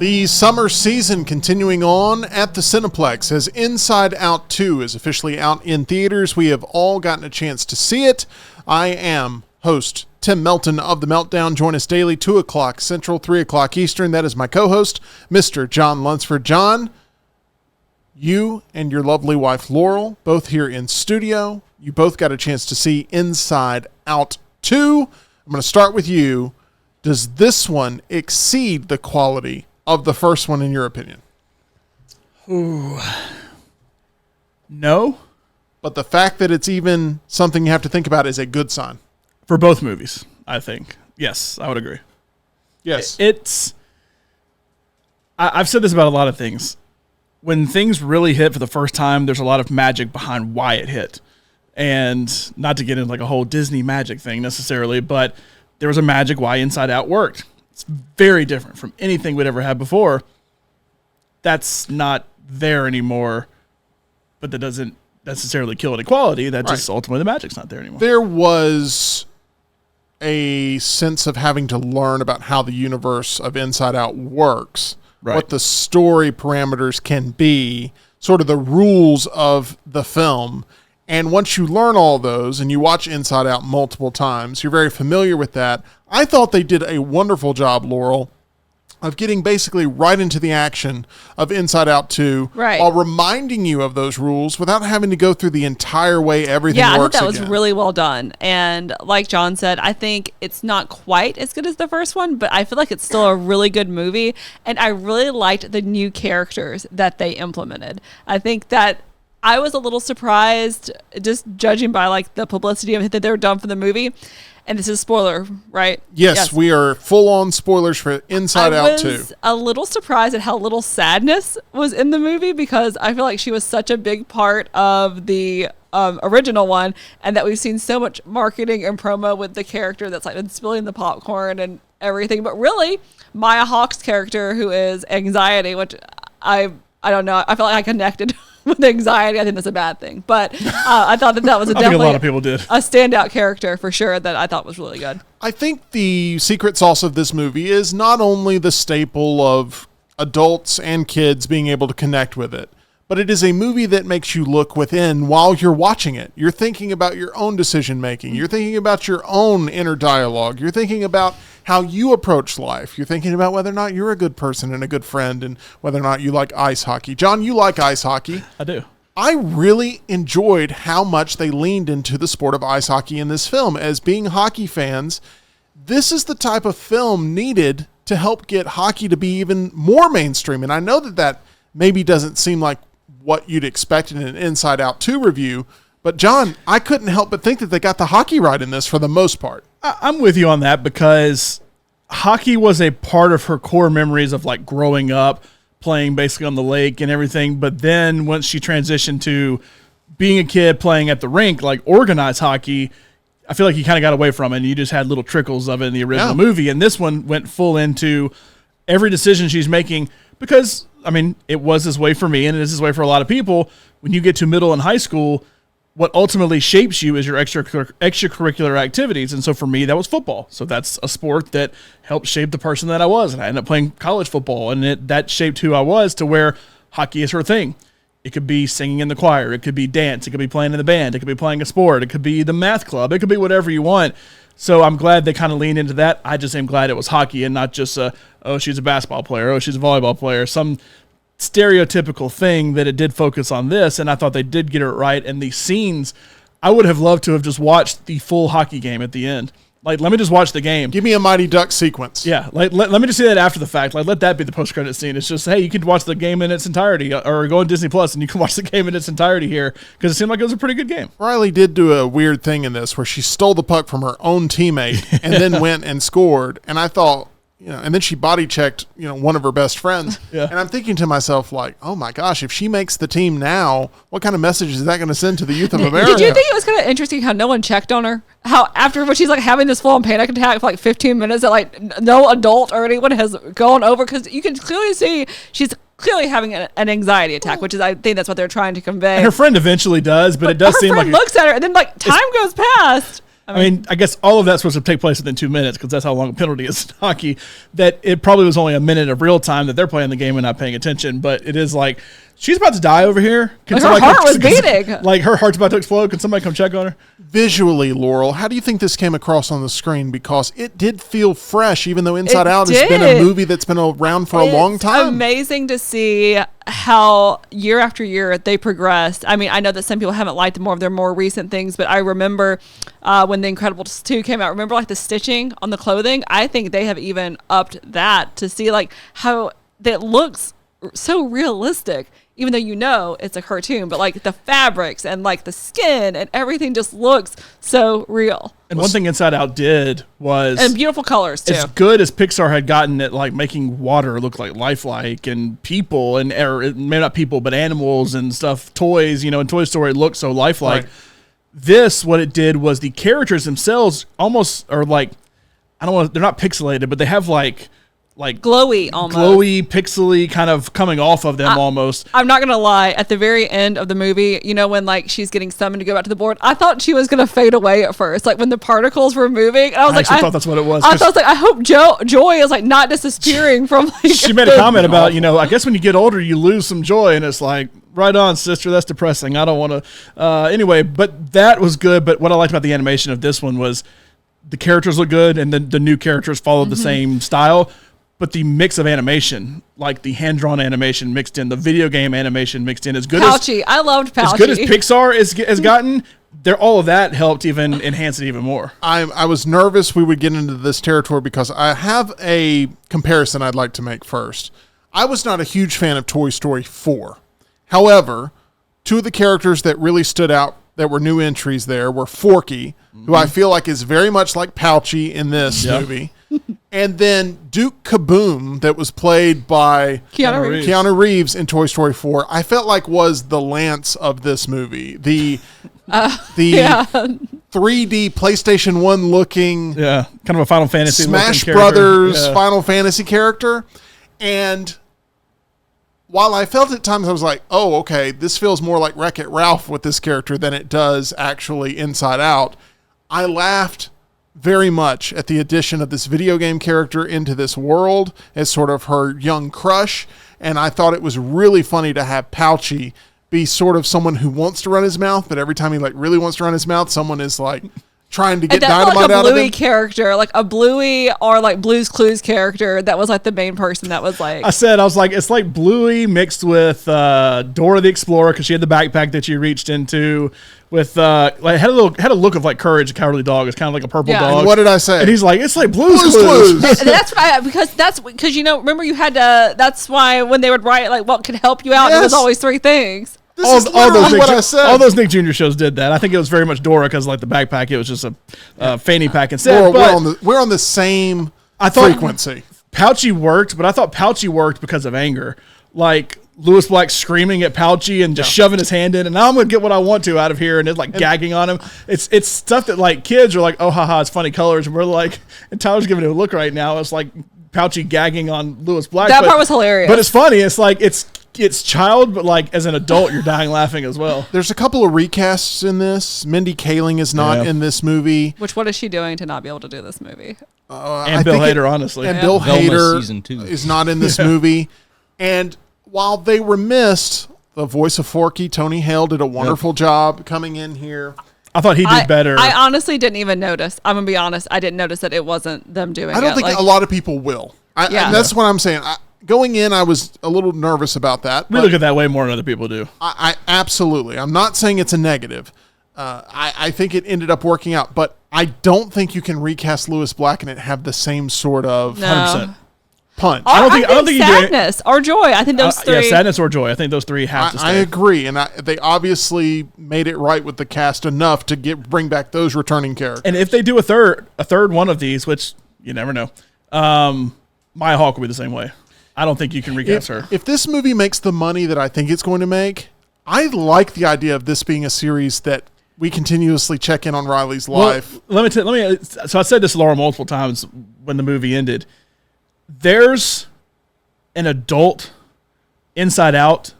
The summer season continuing on at the Cineplex as Inside Out 2 is officially out in theaters. We have all gotten a chance to see it. I am host Tim Melton of The Meltdown. Join us daily, 2 o'clock Central, 3 o'clock Eastern. That is my co-host, Mr. John Lunsford. John, you and your lovely wife, Laurel, both here in studio. You both got a chance to see Inside Out 2. I'm going to start with you. Does this one exceed the quality of the first one, in your opinion? Ooh. No. But the fact that it's even something you have to think about is a good sign. For both movies, I think. Yes, I would agree. Yes. I've said this about a lot of things. When things really hit for the first time, there's a lot of magic behind why it hit. And not to get into like a whole Disney magic thing necessarily, but there was a magic why Inside Out worked. It's very different from anything we'd ever had before. That's not there anymore, but that doesn't necessarily kill any quality. That just ultimately the magic's not there anymore. There was a sense of having to learn about how the universe of Inside Out works, what the story parameters can be, sort of the rules of the film. And once you learn all those and you watch Inside Out multiple times, you're very familiar with that. I thought they did a wonderful job, Laurel, of getting basically right into the action of Inside Out 2 while reminding you of those rules without having to go through the entire way everything works. Yeah, I thought that was really well done. And like John said, I think it's not quite as good as the first one, but I feel like it's still a really good movie. And I really liked the new characters that they implemented. I think that I was a little surprised, just judging by like the publicity of it that they were done for the movie. And this is spoiler, right? Yes, we are full on spoilers for Inside Out 2. I was a little surprised at how little sadness was in the movie because I feel like she was such a big part of the original one, and that we've seen so much marketing and promo with the character that's like been spilling the popcorn and everything. But really, Maya Hawke's character, who is Anxiety, which I don't know, I felt like I connected with anxiety. I think that's a bad thing, but I thought that was definitely a lot of people did. A standout character for sure that I thought was really good. I think the secret sauce of this movie is not only the staple of adults and kids being able to connect with it, but it is a movie that makes you look within while you're watching it. You're thinking about your own decision making. You're thinking about your own inner dialogue. You're thinking about how you approach life. You're thinking about whether or not you're a good person and a good friend and whether or not you like ice hockey. John, you like ice hockey. I do. I really enjoyed how much they leaned into the sport of ice hockey in this film. As being hockey fans, this is the type of film needed to help get hockey to be even more mainstream. And I know that maybe doesn't seem like what you'd expect in an Inside Out 2 review, but John, I couldn't help but think that they got the hockey right in this for the most part. I'm with you on that because hockey was a part of her core memories of like growing up, playing basically on the lake and everything. But then once she transitioned to being a kid playing at the rink, like organized hockey, I feel like you kind of got away from it and you just had little trickles of it in the original movie. And this one went full into every decision she's making because, I mean, it was this way for me and it is this way for a lot of people. When you get to middle and high school, what ultimately shapes you is your extracurricular activities. And so for me, that was football. So that's a sport that helped shape the person that I was. And I ended up playing college football, and that shaped who I was to where hockey is her thing. It could be singing in the choir. It could be dance. It could be playing in the band. It could be playing a sport. It could be the math club. It could be whatever you want. So I'm glad they kind of leaned into that. I just am glad it was hockey and not just, she's a basketball player. Oh, she's a volleyball player. Some stereotypical thing that it did focus on this, and I thought they did get it right. And the scenes, I would have loved to have just watched the full hockey game at the end. Like, let me just watch the game. Give me a Mighty Ducks sequence. Yeah, like let me just see that after the fact. Like, let that be the post-credit scene. It's just, hey, you can watch the game in its entirety, or go on Disney Plus and you can watch the game in its entirety here, because it seemed like it was a pretty good game. Riley did do a weird thing in this where she stole the puck from her own teammate and then went and scored. And I thought, and then she body checked, one of her best friends. Yeah. And I'm thinking to myself, like, oh my gosh, if she makes the team now, what kind of message is that going to send to the youth of America? Did you think it was kind of interesting how no one checked on her? How after when she's like having this full-on panic attack for like 15 minutes, that like no adult or anyone has gone over, because you can clearly see she's clearly having an anxiety attack, which is, I think that's what they're trying to convey. And her friend eventually does, but it does seem like her friend looks at her and then like time goes past. I mean, I guess all of that's supposed to take place within 2 minutes because that's how long a penalty is in hockey. That it probably was only a minute of real time that they're playing the game and not paying attention. But it is like, she's about to die over here. Like her heart was beating. Like her heart's about to explode. Can somebody come check on her? Visually, Laurel, how do you think this came across on the screen? Because it did feel fresh, even though Inside Out has been a movie that's been around for a long time. It's amazing to see how year after year they progressed. I mean, I know that some people haven't liked more of their more recent things, but I remember when The Incredibles 2 came out, remember like the stitching on the clothing? I think they have even upped that to see like how that looks so realistic, even though you know it's a cartoon, but like the fabrics and like the skin and everything just looks so real. And one thing Inside Out did was, and beautiful colors too. As good as Pixar had gotten at like making water look like lifelike and people and maybe not people but animals and stuff, toys, in Toy Story looked so lifelike. Right. This, what it did was the characters themselves almost are like, they're not pixelated, but they have like glowy, almost glowy, pixely kind of coming off of them almost. I'm not gonna lie, at the very end of the movie, when like she's getting summoned to go back to the board, I thought she was gonna fade away at first, like when the particles were moving. And I thought that's what it was. I hope Joy is like not disappearing from like. She made a comment about I guess when you get older you lose some joy, and it's like, right on, sister, that's depressing. I don't want to. Anyway, but that was good. But what I liked about the animation of this one was the characters look good, and the new characters followed the same style. But the mix of animation, like the hand-drawn animation mixed in, the video game animation mixed in, as good Pouchy. I loved Pouchy. As good as Pixar has gotten, all of that helped even enhance it even more. I was nervous we would get into this territory because I have a comparison I'd like to make first. I was not a huge fan of Toy Story 4. However, two of the characters that really stood out that were new entries there were Forky, who I feel like is very much like Pouchy in this movie. And then Duke Kaboom, that was played by Keanu Reeves in Toy Story 4, I felt like was the Lance of this movie. The 3D PlayStation 1 looking, kind of a Final Fantasy Smash Brothers Final Fantasy character. And while I felt at times I was like, oh, okay, this feels more like Wreck-It Ralph with this character than it does actually Inside Out, I laughed very much at the addition of this video game character into this world as sort of her young crush. And I thought it was really funny to have Pouchy be sort of someone who wants to run his mouth, but every time he like really wants to run his mouth, someone is like trying to get dynamite out of him. Like a Bluey character, like a Bluey or like Blue's Clues character that was like the main person that was like. I was like, it's like Bluey mixed with Dora the Explorer, because she had the backpack that she reached into. With like had a look of like Courage the Cowardly Dog. It's kind of like a purple dog. And what did I say? And he's like, it's like Blue's Clues. That's what because remember you had to. That's why when they would write like what could help you out, it was always three things. All those Nick Jr. shows did that. I think it was very much Dora because like the backpack, it was just a fanny pack instead. We're on the same frequency. Pouchy worked, but I thought Pouchy worked because of anger. Like Lewis Black screaming at Pouchy and just shoving his hand in, and now I'm gonna get what I want to out of here, and it's like gagging on him. It's stuff that like kids are like, oh haha, it's funny colors, and we're like, and Tyler's giving it a look right now. It's like Pouchy gagging on Lewis Black. That part was hilarious. But it's funny. It's like it's child, but like as an adult, you're dying laughing as well. There's a couple of recasts in this. Mindy Kaling is not in this movie. What is she doing to not be able to do this movie? And Bill Hader, honestly. And Bill Hader is not in this movie. And while they were missed, the voice of Forky, Tony Hale, did a wonderful job coming in here. I thought he did better. I honestly didn't even notice. I'm going to be honest. I didn't notice that it wasn't them doing it. I don't think a lot of people will. And that's what I'm saying. Going in, I was a little nervous about that. We look at that way more than other people do. I absolutely. I'm not saying it's a negative. I think it ended up working out, but I don't think you can recast Lewis Black and it have the same sort of 100% punch. I don't think sadness or joy. I think those three. Yeah, sadness or joy. I think those three have to stay. I agree, and they obviously made it right with the cast enough to bring back those returning characters. And if they do a third one of these, which you never know, Maya Hawke will be the same way. I don't think you can recast her. If this movie makes the money that I think it's going to make, I like the idea of this being a series that we continuously check in on Riley's life. Let me. So I said this to Laura multiple times when the movie ended. There's an adult Inside Out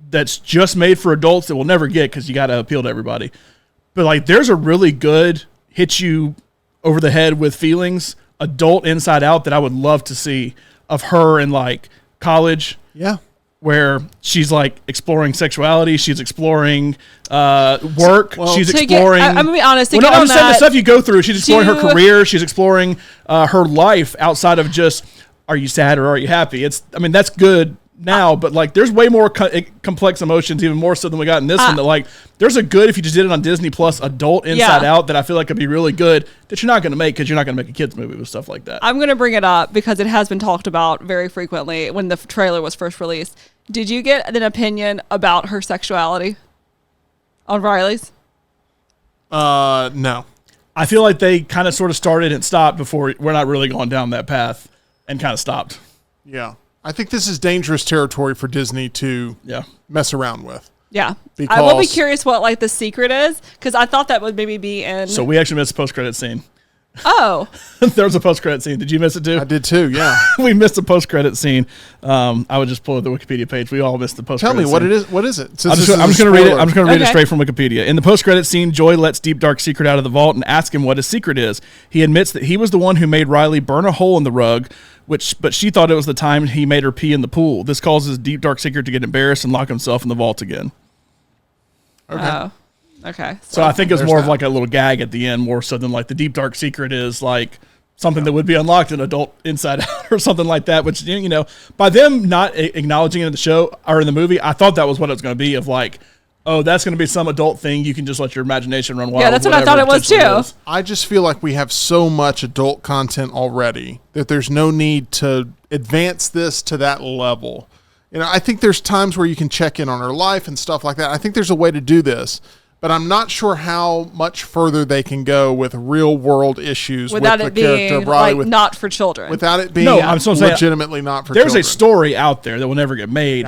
that's just made for adults that we'll never get because you got to appeal to everybody. But like, there's a really good hit you over the head with feelings, adult Inside Out that I would love to see of her in like college. Yeah. Where she's like exploring sexuality, she's exploring work, she's exploring. I'm gonna be honest. I'm just saying the stuff you go through. She's exploring her career. She's exploring her life outside of just, are you sad or are you happy? That's good now, but like there's way more complex emotions, even more so than we got in this one. That like there's a good, if you just did it on Disney Plus, adult Inside Out that I feel like could be really good that you're not going to make because you're not going to make a kids movie with stuff like that. I'm going to bring it up because it has been talked about very frequently when the trailer was first released. Did you get an opinion about her sexuality on Riley's? No. I feel like they kind of sort of started and stopped before we're not really going down that path and kind of stopped. Yeah. I think this is dangerous territory for Disney to mess around with. Yeah. I will be curious what like the secret is because I thought that would maybe be in. So we actually missed a post-credit scene. Oh. There was a post-credit scene. Did you miss it too? I did too, yeah. We missed a post-credit scene. I would just pull up the Wikipedia page. We all missed the post-credit scene. Tell me what it is. What is it? I'm just going to read it. I'm just going to read it straight from Wikipedia. In the post-credit scene, Joy lets Deep Dark Secret out of the vault and asks him what his secret is. He admits that he was the one who made Riley burn a hole in the rug, but she thought it was the time he made her pee in the pool. This causes Deep Dark Secret to get embarrassed and lock himself in the vault again. Okay. Oh. Okay. So I think it's more of like a little gag at the end, more so than like the Deep Dark Secret is like something that would be unlocked in Adult Inside Out or something like that, which, you know, by them not acknowledging it in the show or in the movie, I thought that was what it was going to be of like, oh, that's going to be some adult thing. You can just let your imagination run wild. Yeah, that's what I thought it was too. I just feel like we have so much adult content already that there's no need to advance this to that level. You know, I think there's times where you can check in on her life and stuff like that. I think there's a way to do this. But I'm not sure how much further they can go with real world issues without with it the character being of Riley, like not for children. Without it being legitimately not for children. There's a story out there that will never get made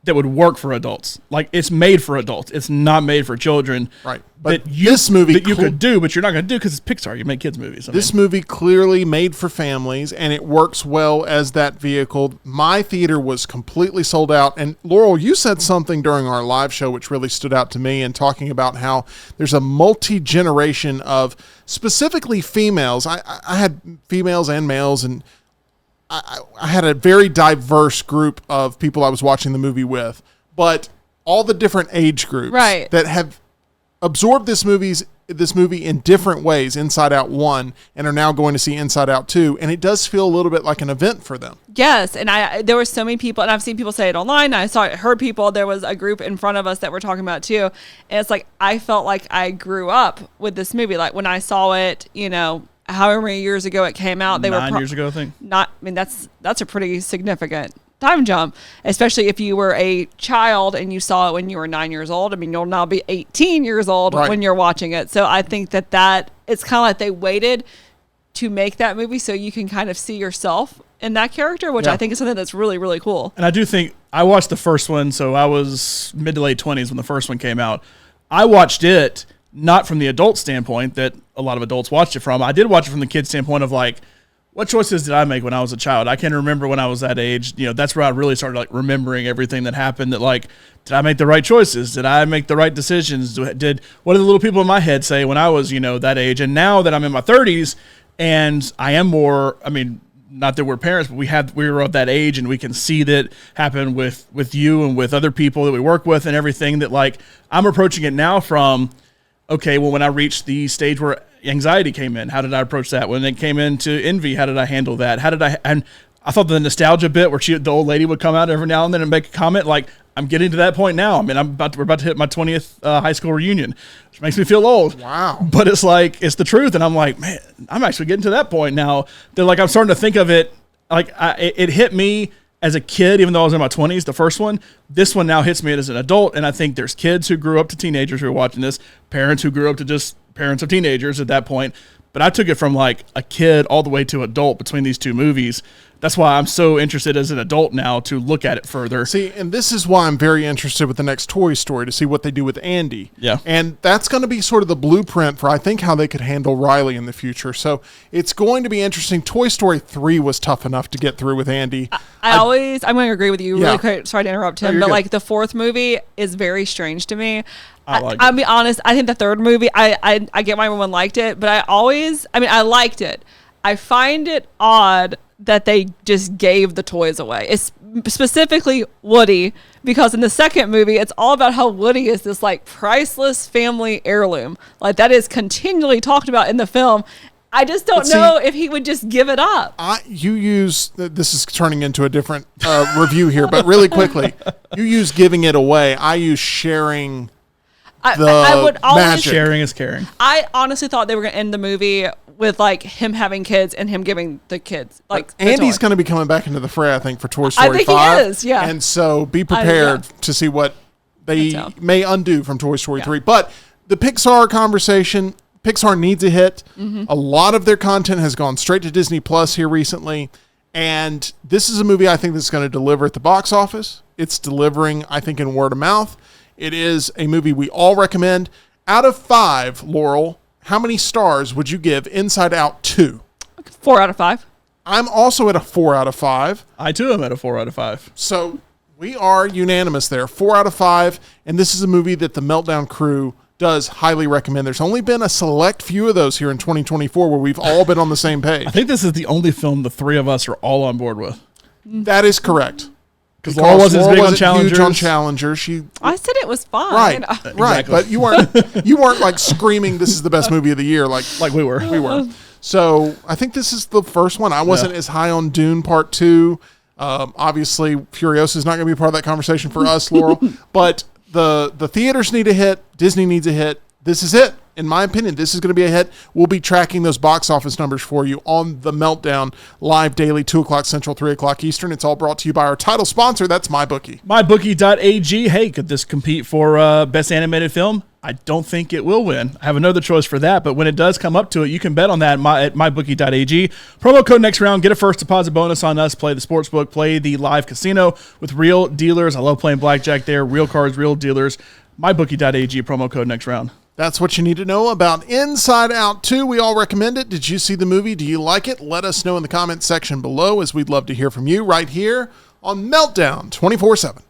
that would work for adults. Like it's made for adults. It's not made for children. Right. But this movie that you could do, but you're not going to do because it's Pixar. You make kids movies. This movie clearly made for families, and it works well as that vehicle. My theater was completely sold out. And Laurel, you said something during our live show which really stood out to me, and talking about how there's a multi-generation of specifically females. I had females and males, and I had a very diverse group of people I was watching the movie with, but all the different age groups that have absorbed this movie in different ways, Inside Out 1, and are now going to see Inside Out 2, and it does feel a little bit like an event for them. Yes, and there were so many people, and I've seen people say it online, heard people, there was a group in front of us that were talking about it too, and it's like, I felt like I grew up with this movie, like when I saw it, you know, however many years ago it came out. 9 years ago, I think. That's a pretty significant time jump, especially if you were a child and you saw it when you were 9 years old. I mean, you'll now be 18 years old when you're watching it. So I think that it's kind of like they waited to make that movie so you can kind of see yourself in that character, which I think is something that's really, really cool. And I do think I watched the first one, so I was mid to late 20s when the first one came out. I watched it not from the adult standpoint that a lot of adults watched it from. I did watch it from the kid standpoint of like, what choices did I make when I was a child? I can remember when I was that age. You know, that's where I really started like remembering everything that happened. That like, did I make the right choices? Did I make the right decisions? What did the little people in my head say when I was, you know, that age? And now that I'm in my 30s and I am more, I mean, not that we're parents, but we were of that age and we can see that happen with you and with other people that we work with and everything. That like, I'm approaching it now from, okay, well, when I reached the stage where anxiety came in, how did I approach that? When it came into envy, how did I handle that? And I thought the nostalgia bit where the old lady would come out every now and then and make a comment, like, I'm getting to that point now. I mean, we're about to hit my 20th high school reunion, which makes me feel old. Wow. But it's like, it's the truth. And I'm like, man, I'm actually getting to that point now. That like, I'm starting to think of it, like it hit me as a kid, even though I was in my 20s, the first one. This one now hits me as an adult, and I think there's kids who grew up to teenagers who are watching this, parents who grew up to just parents of teenagers at that point. But I took it from like a kid all the way to adult between these two movies. That's why I'm so interested as an adult now to look at it further. See, and this is why I'm very interested with the next Toy Story to see what they do with Andy. Yeah. And that's going to be sort of the blueprint for, I think, how they could handle Riley in the future. So it's going to be interesting. Toy Story 3 was tough enough to get through with Andy. I'm going to agree with you really quick. Sorry to interrupt him, but good. like the fourth movie is very strange to me. I'll be honest. I think the third movie, I get why everyone liked it, but I liked it. I find it odd that they just gave the toys away. It's specifically Woody, because in the second movie, it's all about how Woody is this like priceless family heirloom. Like that is continually talked about in the film. I just don't know if he would just give it up. This is turning into a different review here, but really quickly, you use giving it away. I use sharing. I would always magic. Sharing is caring. I honestly thought they were going to end the movie with like him having kids and him giving the kids like. Andy's going to be coming back into the fray, I think, for Toy Story 5. I think he is, yeah. And so be prepared to see what they may undo from Toy Story 3. But the Pixar conversation, Pixar needs a hit. Mm-hmm. A lot of their content has gone straight to Disney Plus here recently. And this is a movie I think that's going to deliver at the box office. It's delivering, I think, in word of mouth. It is a movie we all recommend. Out of 5, Laurel, how many stars would you give Inside Out 2? 4 out of 5. I'm also at a 4 out of 5. I too am at a 4 out of 5. So we are unanimous there. 4 out of 5. And this is a movie that the Meltdown crew does highly recommend. There's only been a select few of those here in 2024 where we've all been on the same page. I think this is the only film the three of us are all on board with. That is correct. Because Laura wasn't big on Challengers. Huge on Challengers. I said it was fine. Right, right. But you weren't like screaming, "This is the best movie of the year," like we were. We were. So I think this is the first one. I wasn't as high on Dune Part 2. Obviously, Furiosa is not going to be part of that conversation for us, Laurel. But the theaters need a hit. Disney needs a hit. This is it. In my opinion, this is going to be a hit. We'll be tracking those box office numbers for you on the Meltdown live daily, 2 o'clock Central, 3 o'clock Eastern. It's all brought to you by our title sponsor. That's MyBookie. MyBookie.ag. Hey, could this compete for Best Animated Film? I don't think it will win. I have another choice for that, but when it does come up to it, you can bet on that at MyBookie.ag. Promo code next round. Get a first deposit bonus on us. Play the sportsbook. Play the live casino with real dealers. I love playing blackjack there. Real cards, real dealers. MyBookie.ag. Promo code next round. That's what you need to know about Inside Out 2. We all recommend it. Did you see the movie? Do you like it? Let us know in the comments section below, as we'd love to hear from you right here on Meltdown 24/7.